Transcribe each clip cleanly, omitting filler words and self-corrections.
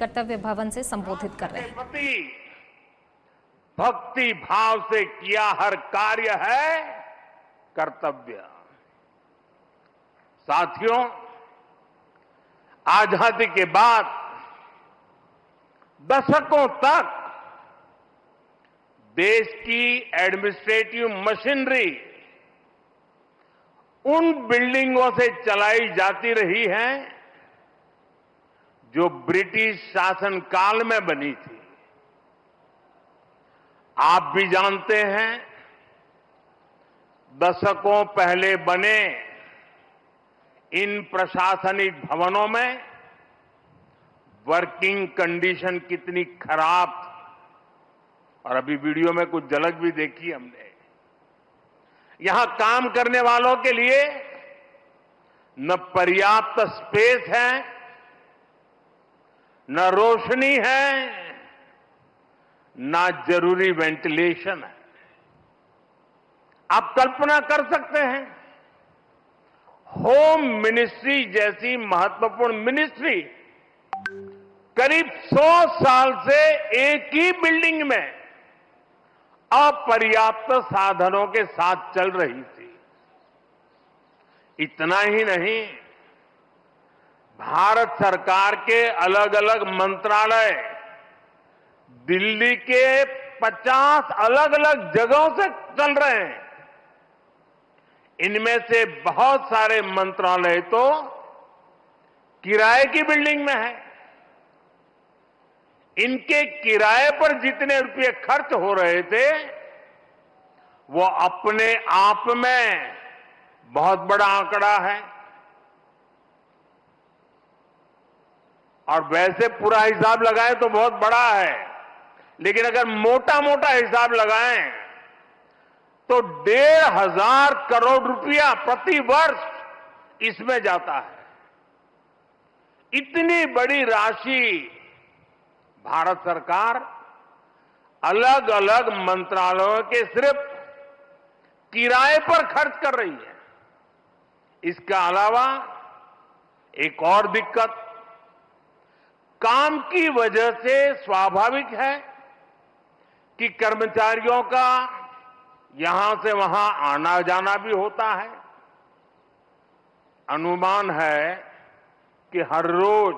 कर्तव्य भवन से संबोधित कर रहे हैं। भक्ति भाव से किया हर कार्य है कर्तव्य। साथियों, आजादी के बाद दशकों तक देश की एडमिनिस्ट्रेटिव मशीनरी उन बिल्डिंगों से चलाई जाती रही है जो ब्रिटिश शासनकाल में बनी थी। आप भी जानते हैं, दशकों पहले बने इन प्रशासनिक भवनों में वर्किंग कंडीशन कितनी खराब थी, और अभी वीडियो में कुछ झलक भी देखी हमने। यहां काम करने वालों के लिए न पर्याप्त स्पेस है, न रोशनी है, न जरूरी वेंटिलेशन है। आप कल्पना कर सकते हैं, होम मिनिस्ट्री जैसी महत्वपूर्ण मिनिस्ट्री करीब 100 साल से एक ही बिल्डिंग में अपर्याप्त साधनों के साथ चल रही थी। इतना ही नहीं, भारत सरकार के अलग अलग मंत्रालय दिल्ली के 50 अलग अलग जगहों से चल रहे हैं। इनमें से बहुत सारे मंत्रालय तो किराए की बिल्डिंग में है। इनके किराए पर जितने रुपए खर्च हो रहे थे, वो अपने आप में बहुत बड़ा आंकड़ा है। और वैसे पूरा हिसाब लगाएं तो बहुत बड़ा है, लेकिन अगर मोटा मोटा हिसाब लगाएं तो 1,500 करोड़ रुपया प्रति वर्ष इसमें जाता है। इतनी बड़ी राशि भारत सरकार अलग अलग मंत्रालयों के सिर्फ किराए पर खर्च कर रही है। इसके अलावा एक और दिक्कत काम की वजह से स्वाभाविक है कि कर्मचारियों का यहां से वहां आना जाना भी होता है। अनुमान है कि हर रोज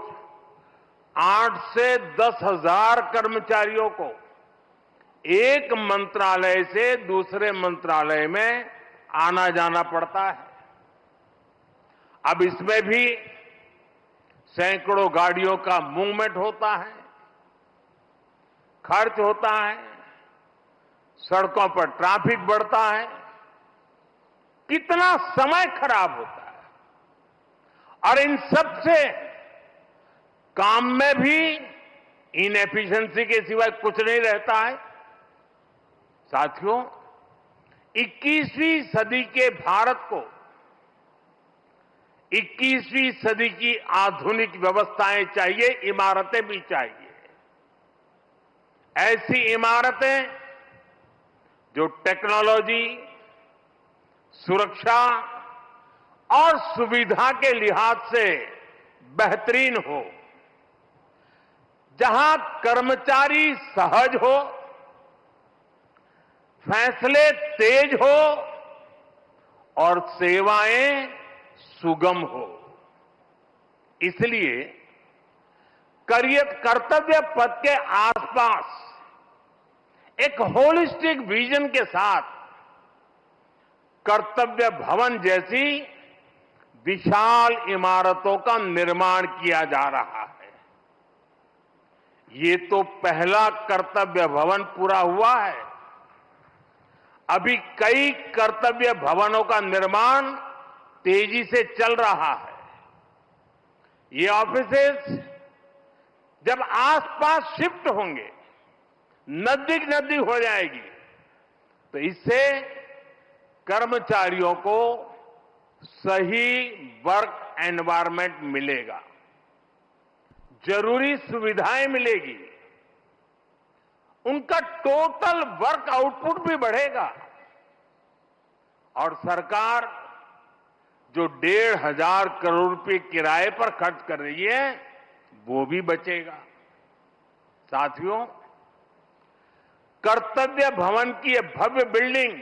8 से 10,000 कर्मचारियों को एक मंत्रालय से दूसरे मंत्रालय में आना जाना पड़ता है। अब इसमें भी सैकड़ों गाड़ियों का मूवमेंट होता है, खर्च होता है, सड़कों पर ट्रैफिक बढ़ता है, कितना समय खराब होता है। और इन सब से काम में भी इनएफिशिएंसी के सिवाय कुछ नहीं रहता है। साथियों, 21वीं सदी के भारत को 21वीं सदी की आधुनिक व्यवस्थाएं चाहिए, इमारतें भी चाहिए। ऐसी इमारतें जो टेक्नोलॉजी, सुरक्षा और सुविधा के लिहाज से बेहतरीन हो, जहां कर्मचारी सहज हो, फैसले तेज हो और सेवाएं सुगम हो। इसलिए कर्तव्य पथ के आसपास एक होलिस्टिक विजन के साथ कर्तव्य भवन जैसी विशाल इमारतों का निर्माण किया जा रहा है। ये तो पहला कर्तव्य भवन पूरा हुआ है। अभी कई कर्तव्य भवनों का निर्माण तेजी से चल रहा है। ये ऑफिसेस जब आसपास शिफ्ट होंगे, नजदीक नजदीक हो जाएगी, तो इससे कर्मचारियों को सही वर्क एनवायरनमेंट मिलेगा, जरूरी सुविधाएं मिलेगी, उनका टोटल वर्क आउटपुट भी बढ़ेगा और सरकार जो 1,500 करोड़ रुपए किराए पर खर्च कर रही है वो भी बचेगा। साथियों, कर्तव्य भवन की ये भव्य बिल्डिंग,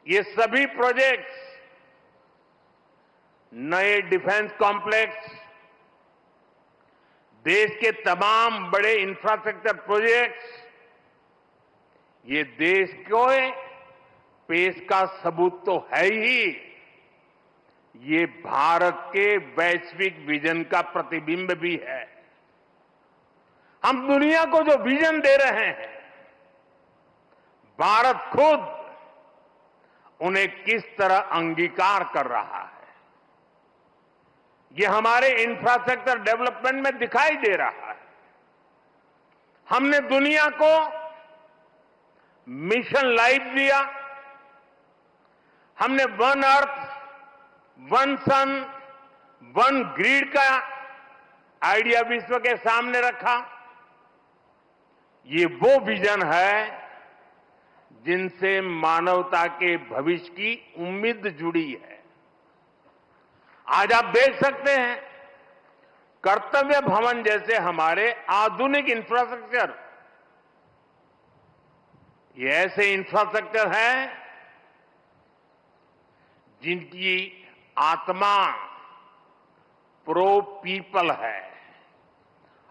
ये सभी प्रोजेक्ट्स, नए डिफेंस कॉम्प्लेक्स, देश के तमाम बड़े इंफ्रास्ट्रक्चर प्रोजेक्ट्स, ये देश को पेश का सबूत तो है ही, ये भारत के वैश्विक विजन का प्रतिबिंब भी है। हम दुनिया को जो विजन दे रहे हैं, भारत खुद उन्हें किस तरह अंगीकार कर रहा है, ये हमारे इंफ्रास्ट्रक्चर डेवलपमेंट में दिखाई दे रहा है। हमने दुनिया को मिशन लाइफ दिया, हमने वन अर्थ, वन सन, वन ग्रिड का आइडिया विश्व के सामने रखा। ये वो विजन है जिनसे मानवता के भविष्य की उम्मीद जुड़ी है। आज आप देख सकते हैं, कर्तव्य भवन जैसे हमारे आधुनिक इंफ्रास्ट्रक्चर, ये ऐसे इंफ्रास्ट्रक्चर हैं जिनकी आत्मा प्रो पीपल है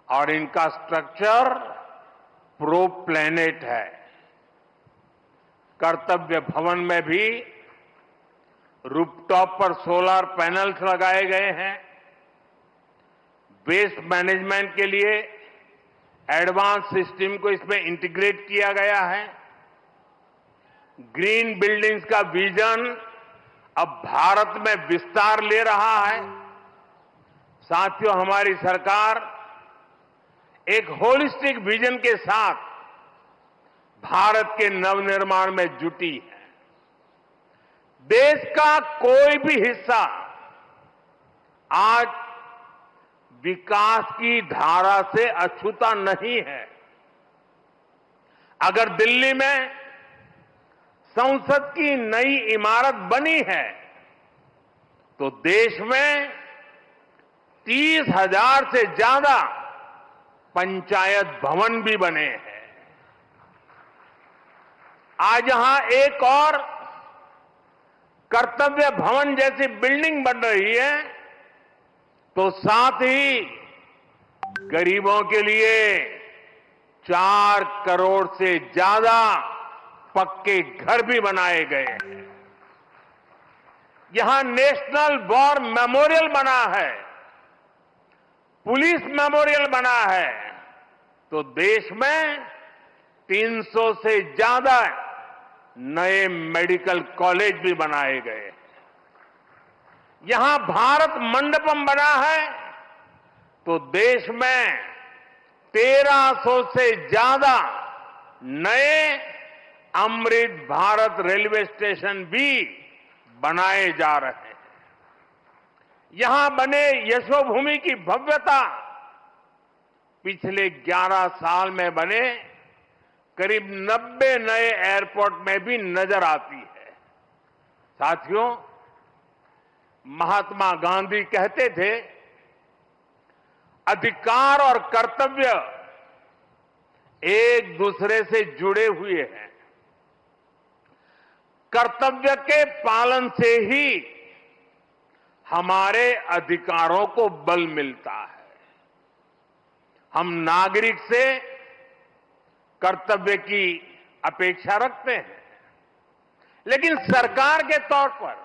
और इनका स्ट्रक्चर प्रो प्लेनेट है। कर्तव्य भवन में भी रूफटॉप पर सोलर पैनल्स लगाए गए हैं। वेस्ट मैनेजमेंट के लिए एडवांस सिस्टम को इसमें इंटीग्रेट किया गया है। ग्रीन बिल्डिंग्स का विजन अब भारत में विस्तार ले रहा है। साथियों, हमारी सरकार एक होलिस्टिक विजन के साथ भारत के नवनिर्माण में जुटी है। देश का कोई भी हिस्सा आज विकास की धारा से अछूता नहीं है। अगर दिल्ली में संसद की नई इमारत बनी है तो देश में 30,000 से ज्यादा पंचायत भवन भी बने हैं। आज यहां एक और कर्तव्य भवन जैसी बिल्डिंग बन रही है तो साथ ही गरीबों के लिए 4 करोड़ से ज्यादा पक्के घर भी बनाए गए हैं। यहां नेशनल वॉर मेमोरियल बना है, पुलिस मेमोरियल बना है, तो देश में 300 से ज्यादा नए मेडिकल कॉलेज भी बनाए गए। यहां भारत मंडपम बना है तो देश में 1300 से ज्यादा नए अमृत भारत रेलवे स्टेशन भी बनाए जा रहे हैं। यहां बने यशोभूमि की भव्यता पिछले 11 साल में बने करीब 90 नए एयरपोर्ट में भी नजर आती है। साथियों, महात्मा गांधी कहते थे, अधिकार और कर्तव्य एक दूसरे से जुड़े हुए हैं। कर्तव्य के पालन से ही हमारे अधिकारों को बल मिलता है। हम नागरिक से कर्तव्य की अपेक्षा रखते हैं, लेकिन सरकार के तौर पर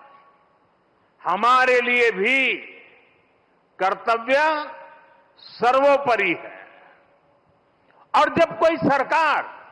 हमारे लिए भी कर्तव्य सर्वोपरि है। और जब कोई सरकार